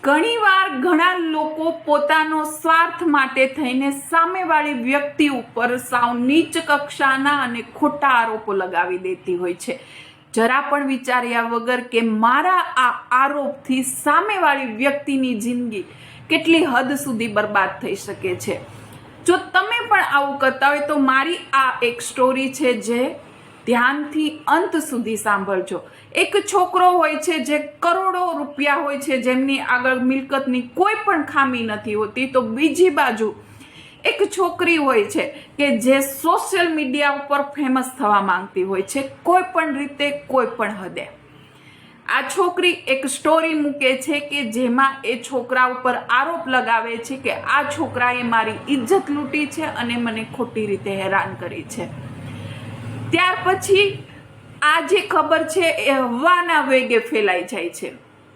ઘણીવાર ઘણા લોકો પોતાનો સ્વાર્થ માટે થઈને સામેવાળી વ્યક્તિ ઉપર સાવ નીચ કક્ષાના અને ખોટા આરોપો લગાવી દેતી હોય છે, જરા પણ વિચાર્યા વગર કે મારા આ આરોપથી સામેવાળી વ્યક્તિની જિંદગી કેટલી હદ સુધી બરબાદ થઈ શકે છે। જો તમે પણ આવું કરતા હોય તો મારી આ એક સ્ટોરી છે જે ધ્યાનથી અંત સુધી સાંભળજો। એક છોકરો હોય છે જે કરોડો રૂપિયા હોય છે, જેમની આગળ મિલકતની કોઈ પણ ખામી નથી હોતી, તો બીજી બાજુ એક છોકરી હોય છે કે જે સોશિયલ મીડિયા ઉપર ફેમસ થવા માંગતી હોય છે, કોઈ પણ રીતે, કોઈ પણ હદે। આ છોકરી એક સ્ટોરી મૂકે છે કે જેમાં એ છોકરા ઉપર આરોપ લગાવે છે કે આ છોકરાએ મારી ઇજ્જત લૂંટી છે અને મને ખોટી રીતે હેરાન કરી છે। ત્યાર પછી આ જે ખબર છે એ હવાના વેગે ફેલાઈ જાય છે,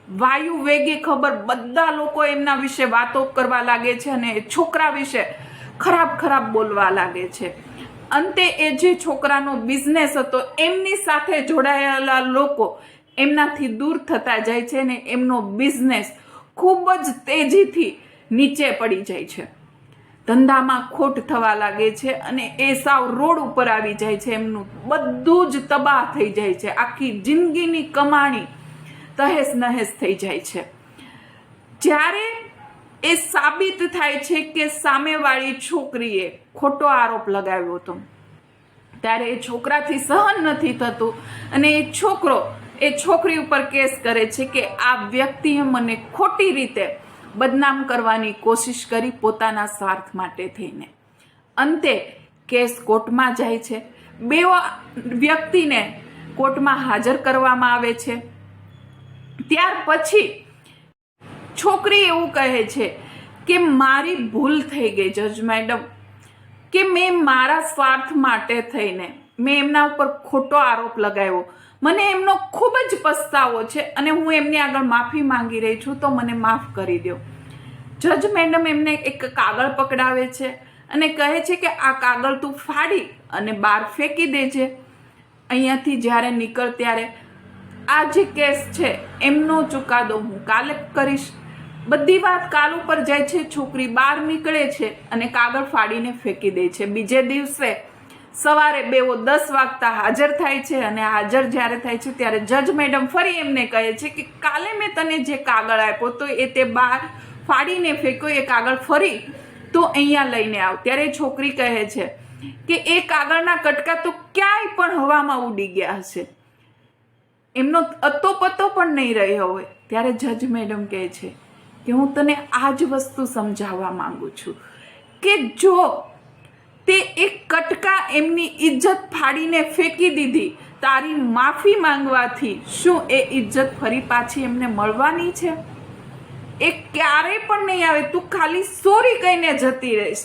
વાયુ વેગે ખબર, બધા લોકો એમના વિશે વાતો કરવા લાગે છે અને એ છોકરા વિશે ખરાબ બોલવા લાગે છે। અંતે એ જે છોકરાનો બિઝનેસ હતો એમની સાથે જોડાયેલા લોકો એમનાથી દૂર થતા જાય છે ને એમનો બિઝનેસ ખૂબ જ તેજીથી નીચે પડી જાય છે, ધંધામાં ખોટ થવા લાગે છે અને એ સાવ રોડ ઉપર આવી જાય છે, એમનું બધું જ તબાહ થઈ જાય છે, આખી જિંદગીની કમાણી તહેસ નહેસ થઈ જાય છે। જ્યારે એ સાબિત થાય છે કે સામેવાળી છોકરીએ ખોટો આરોપ લગાવ્યો હતો, ત્યારે એ છોકરાથી સહન નથી થતું અને એ છોકરો એ છોકરી ઉપર કેસ કરે છે કે આ વ્યક્તિએ મને ખોટી રીતે બદનામ કરવાની કોશિશ કરી પોતાના સ્વાર્થ માટે થઈને। અંતે કેસ કોર્ટમાં જાય છે, બે વ્યક્તિને કોર્ટમાં હાજર કરવામાં આવે છે। ત્યાર પછી છોકરી એવું કહે છે કે મારી ભૂલ થઈ ગઈ જજ મેડમ, કે મેં મારા સ્વાર્થ માટે થઈને મેં એમના ઉપર ખોટો આરોપ લગાવ્યો, મને એમનો ખૂબ જ પસ્તાવો છે અને હું એમની આગળ માફી માંગી રહી છું, તો મને માફ કરી દો। જજ મેડમ એમને એક કાગળ પકડાવે છે અને કહે છે કે આ કાગળ તું ફાડી અને બહાર ફેંકી દેજે, અહીંયાથી જ્યારે નીકળ ત્યારે આ જે કેસ છે એમનો ચુકાદો હું કાલે કરીશ। બધી વાત કાલ ઉપર જાય છે, છોકરી બહાર નીકળે છે અને કાગળ ફાડીને ફેંકી દે છે। બીજે દિવસે સવારે 10 વાગતા હાજર થાય છે અને હાજર જ્યારે થાય છે ત્યારે જજ મેડમ ફરી એમને કહે છે કે કાલે મેં તને જે કાગળ આપ્યો તો એ તે બહાર ફાડીને ફેંક્યો, એ કાગળ ફરી તો અહીંયા લઈને આવ। ત્યારે છોકરી કહે છે કે એ કાગળના કટકા તો ક્યાંય પણ હવામાં ઉડી ગયા હશે, એમનો અતો પતો પણ નહીં રહ્યો હોય। ત્યારે જજ મેડમ કહે છે કે હું તને આ જ વસ્તુ સમજાવવા માંગુ છું કે જો તે એક કટકા એમની ઇજ્જત ફાડીને ફેંકી દીધી, તારી માફી માંગવાથી શું એ ઇજ્જત ફરી પાછી એમને મળવાની છે? એ ક્યારેય પણ નહીં આવે। તું ખાલી સોરી કહીને જતી રહીશ,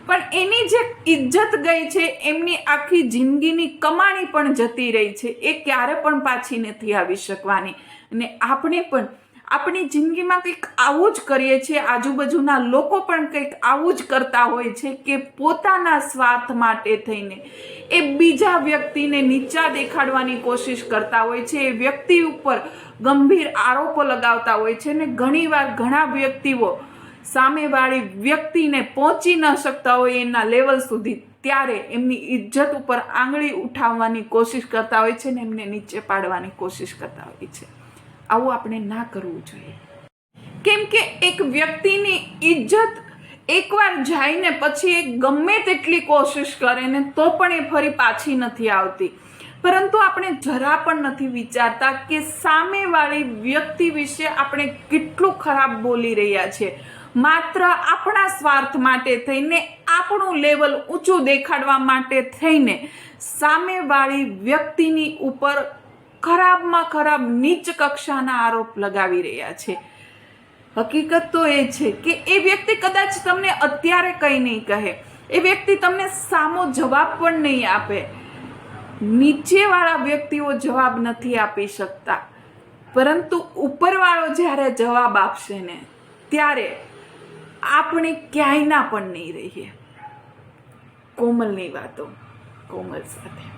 પણ એની જે ઇજ્જત ગઈ છે, એમની આખી જિંદગીની કમાણી પણ જતી રહી છે, એ ક્યારે પણ પાછી નથી આવી શકવાની। અને આપણે પણ આપણી જિંદગીમાં કંઈક આવું જ કરીએ છીએ, આજુબાજુના લોકો પણ કંઈક આવું જ કરતા હોય છે કે પોતાના સ્વાર્થ માટે થઈને એ બીજા વ્યક્તિને નીચા દેખાડવાની કોશિશ કરતા હોય છે, એ વ્યક્તિ ઉપર ગંભીર આરોપો લગાવતા હોય છે ને ઘણીવાર ઘણા વ્યક્તિઓ સામેવાળી વ્યક્તિને પહોંચી ન શકતા હોય એના લેવલ સુધી, ત્યારે એમની ઇજ્જત ઉપર આંગળી ઉઠાવવાની કોશિશ કરતા હોય છે ને એમને નીચે પાડવાની કોશિશ કરતા હોય છે। આવું આપણે ના કરવું જોઈએ, કેમ કે એક વ્યક્તિની ઇજ્જત એકવાર જાય ને પછી એ ગમે તેટલી કોશિશ કરે ને તો પણ એ ફરી પાછી નથી આવતી। પરંતુ આપણે જરા પણ નથી વિચારતા કે સામેવાળી વ્યક્તિ વિશે આપણે કેટલું ખરાબ બોલી રહ્યા છીએ, માત્ર આપણા સ્વાર્થ માટે થઈને, આપણું લેવલ ઊંચું દેખાડવા માટે થઈને સામેવાળી વ્યક્તિની ઉપર ખરાબમાં ખરાબ નીચ કક્ષાના આરોપ લગાવી રહ્યા છે। હકીકત તો એ છે કે એ વ્યક્તિ કદાચ તમને અત્યારે કંઈ નહીં કહે, એ વ્યક્તિ તમને સામો જવાબ પણ નહીં આપે, નીચેવાળા વ્યક્તિઓ જવાબ નથી આપી શકતા, પરંતુ ઉપરવાળો જ્યારે જવાબ આપશે ને ત્યારે આપણે ક્યાંયના પણ નહીં રહીએ। કોમલની વાતો કોમલ સાથે।